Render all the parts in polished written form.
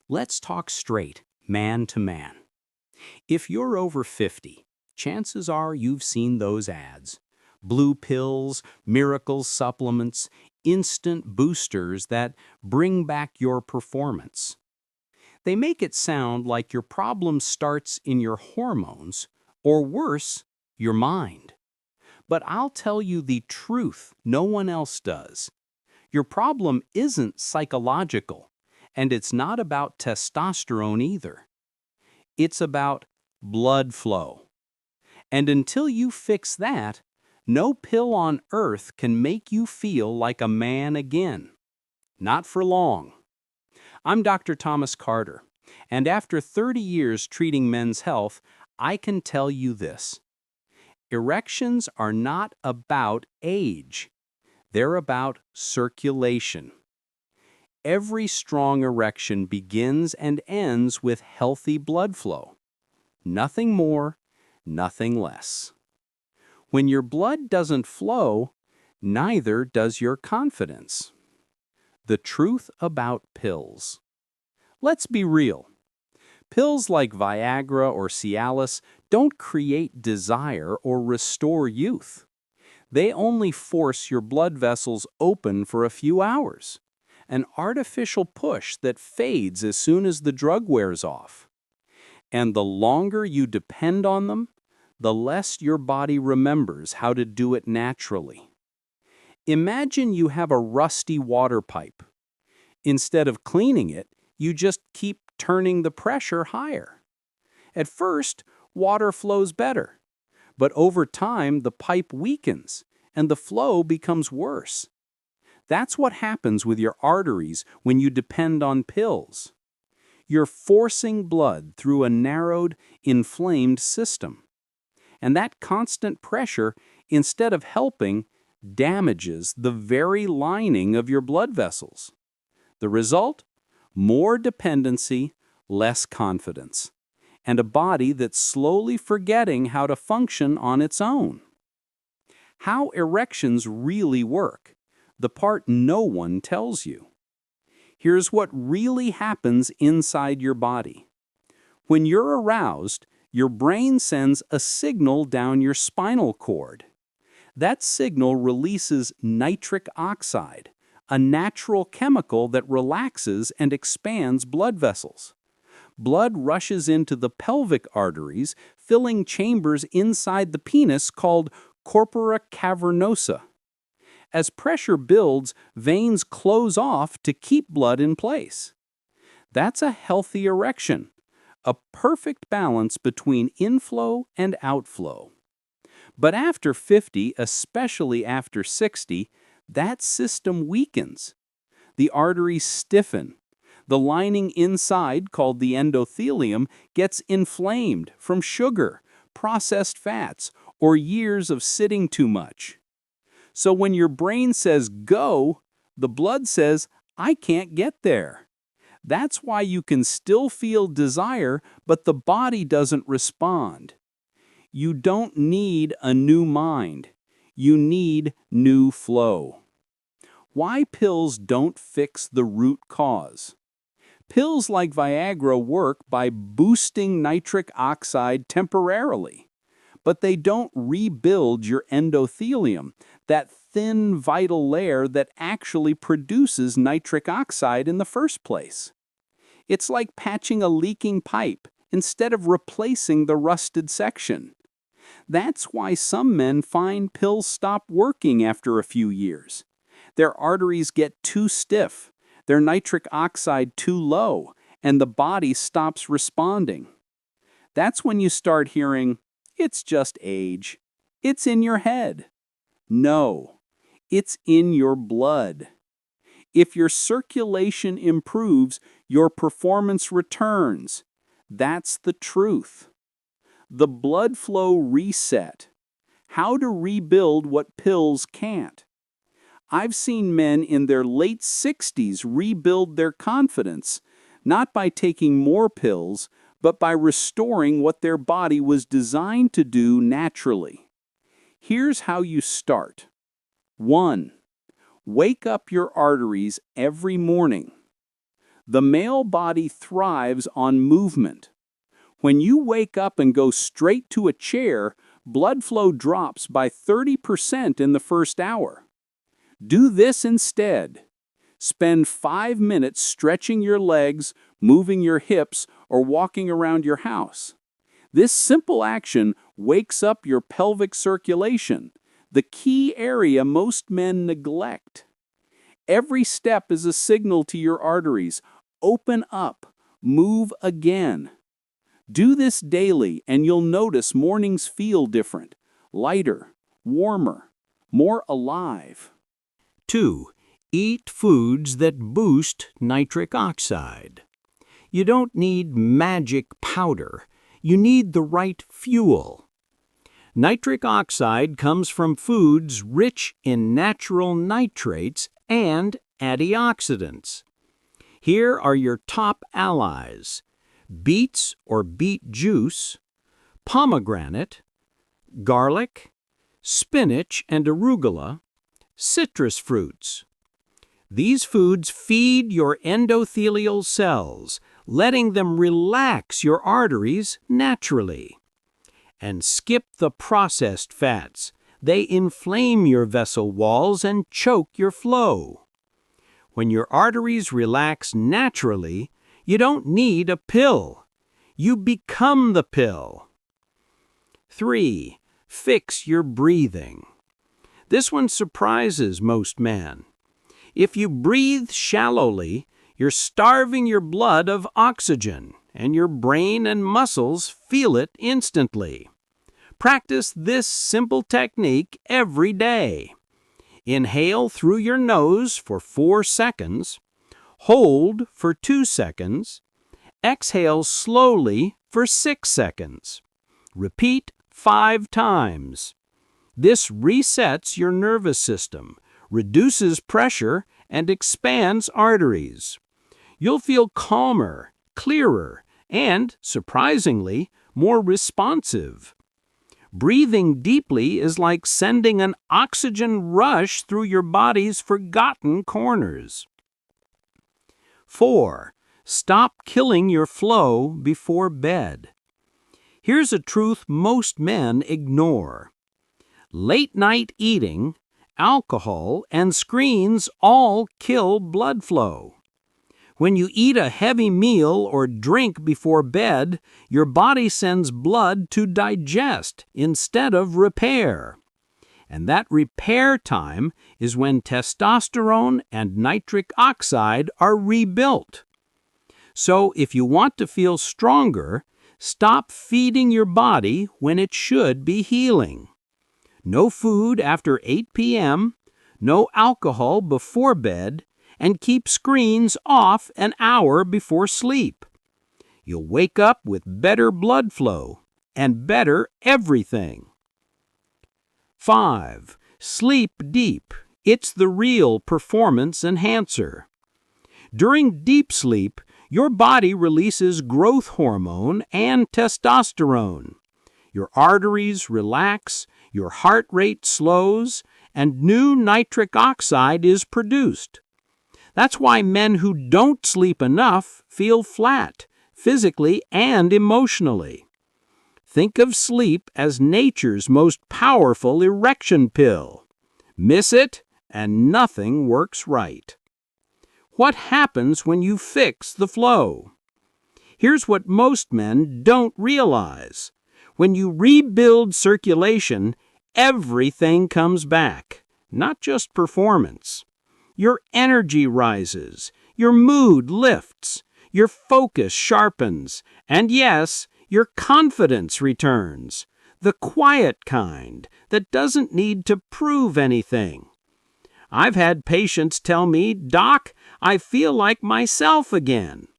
Let's talk straight, man to man. If you're over 50, chances are you've seen those ads. Blue pills, miracle supplements, instant boosters that bring back your performance. They make it sound like your problem starts in your hormones, or worse, your mind. But I'll tell you the truth no one else does. Your problem isn't psychological, and it's not about testosterone either. It's about blood flow. And until you fix that, no pill on earth can make you feel like a man again. Not for long. I'm Dr. Thomas Carter, and after 30 years treating men's health, I can tell you this. Erections are not about age. They're about circulation. Every strong erection begins and ends with healthy blood flow. Nothing more, nothing less. When your blood doesn't flow, neither does your confidence. The truth about pills. Let's be real. Pills like Viagra or Cialis don't create desire or restore youth. They only force your blood vessels open for a few hours, an artificial push that fades as soon as the drug wears off. And the longer you depend on them, the less your body remembers how to do it naturally. Imagine you have a rusty water pipe. Instead of cleaning it, you just keep turning the pressure higher. At first, water flows better, but over time the pipe weakens and the flow becomes worse. That's what happens with your arteries when you depend on pills. You're forcing blood through a narrowed, inflamed system. And that constant pressure, instead of helping, damages the very lining of your blood vessels. The result? More dependency, less confidence, and a body that's slowly forgetting how to function on its own. How erections really work, the part no one tells you. Here's what really happens inside your body. When you're aroused, your brain sends a signal down your spinal cord. That signal releases nitric oxide, a natural chemical that relaxes and expands blood vessels. Blood rushes into the pelvic arteries, filling chambers inside the penis called corpora cavernosa. As pressure builds, veins close off to keep blood in place. That's a healthy erection, a perfect balance between inflow and outflow. But after 50, especially after 60, that system weakens. The arteries stiffen. The lining inside, called the endothelium, gets inflamed from sugar, processed fats, or years of sitting too much. So when your brain says go, the blood says, I can't get there. That's why you can still feel desire, but the body doesn't respond. You don't need a new mind. You need new flow. Why pills don't fix the root cause? Pills like Viagra work by boosting nitric oxide temporarily, but they don't rebuild your endothelium, that thin vital layer that actually produces nitric oxide in the first place. It's like patching a leaking pipe instead of replacing the rusted section. That's why some men find pills stop working after a few years. Their arteries get too stiff, their nitric oxide too low, and the body stops responding. That's when you start hearing, it's just age. It's in your head. No, it's in your blood. If your circulation improves, your performance returns. That's the truth. The blood flow reset. How to rebuild what pills can't. I've seen men in their late 60s rebuild their confidence, not by taking more pills, but by restoring what their body was designed to do naturally. Here's how you start. 1. Wake up your arteries every morning. The male body thrives on movement. When you wake up and go straight to a chair, blood flow drops by 30% in the first hour. Do this instead. Spend 5 minutes stretching your legs, moving your hips, or walking around your house. This simple action wakes up your pelvic circulation, the key area most men neglect. Every step is a signal to your arteries. Open up, move again. Do this daily and you'll notice mornings feel different, lighter, warmer, more alive. 2. Eat foods that boost nitric oxide. You don't need magic powder. You need the right fuel. Nitric oxide comes from foods rich in natural nitrates and antioxidants. Here are your top allies: beets or beet juice, pomegranate, garlic, spinach and arugula, citrus fruits. These foods feed your endothelial cells, letting them relax your arteries naturally. And skip the processed fats. They inflame your vessel walls and choke your flow. When your arteries relax naturally, you don't need a pill. You become the pill. 3. Fix your breathing. This one surprises most men. If you breathe shallowly, you're starving your blood of oxygen, and your brain and muscles feel it instantly. Practice this simple technique every day. Inhale through your nose for 4 seconds, hold for 2 seconds, exhale slowly for 6 seconds. Repeat 5 times. This resets your nervous system, reduces pressure, and expands arteries. You'll feel calmer, clearer, and, surprisingly, more responsive. Breathing deeply is like sending an oxygen rush through your body's forgotten corners. 4. Stop killing your flow before bed. Here's a truth most men ignore. Late-night eating, alcohol, and screens all kill blood flow. When you eat a heavy meal or drink before bed, your body sends blood to digest instead of repair. And that repair time is when testosterone and nitric oxide are rebuilt. So if you want to feel stronger, stop feeding your body when it should be healing. No food after 8 p.m., no alcohol before bed, and keep screens off an hour before sleep. You'll wake up with better blood flow and better everything. 5. Sleep deep. It's the real performance enhancer. During deep sleep, your body releases growth hormone and testosterone. Your arteries relax, your heart rate slows, and new nitric oxide is produced. That's why men who don't sleep enough feel flat, physically and emotionally. Think of sleep as nature's most powerful erection pill. Miss it, and nothing works right. What happens when you fix the flow? Here's what most men don't realize. When you rebuild circulation, everything comes back, not just performance. Your energy rises, your mood lifts, your focus sharpens, and yes, your confidence returns. The quiet kind that doesn't need to prove anything. I've had patients tell me, "Doc, I feel like myself again."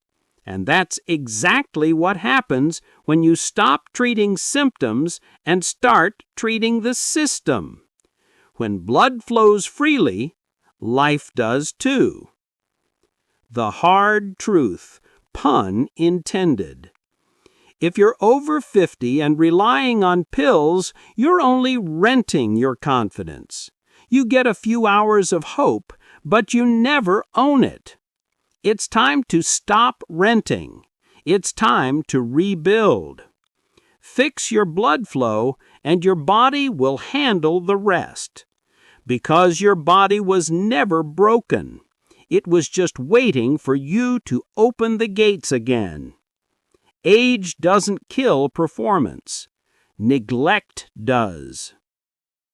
And that's exactly what happens when you stop treating symptoms and start treating the system. When blood flows freely, life does too. The hard truth, pun intended. If you're over 50 and relying on pills, you're only renting your confidence. You get a few hours of hope, but you never own it. It's time to stop renting. It's time to rebuild. Fix your blood flow, and your body will handle the rest. Because your body was never broken. It was just waiting for you to open the gates again. Age doesn't kill performance. Neglect does.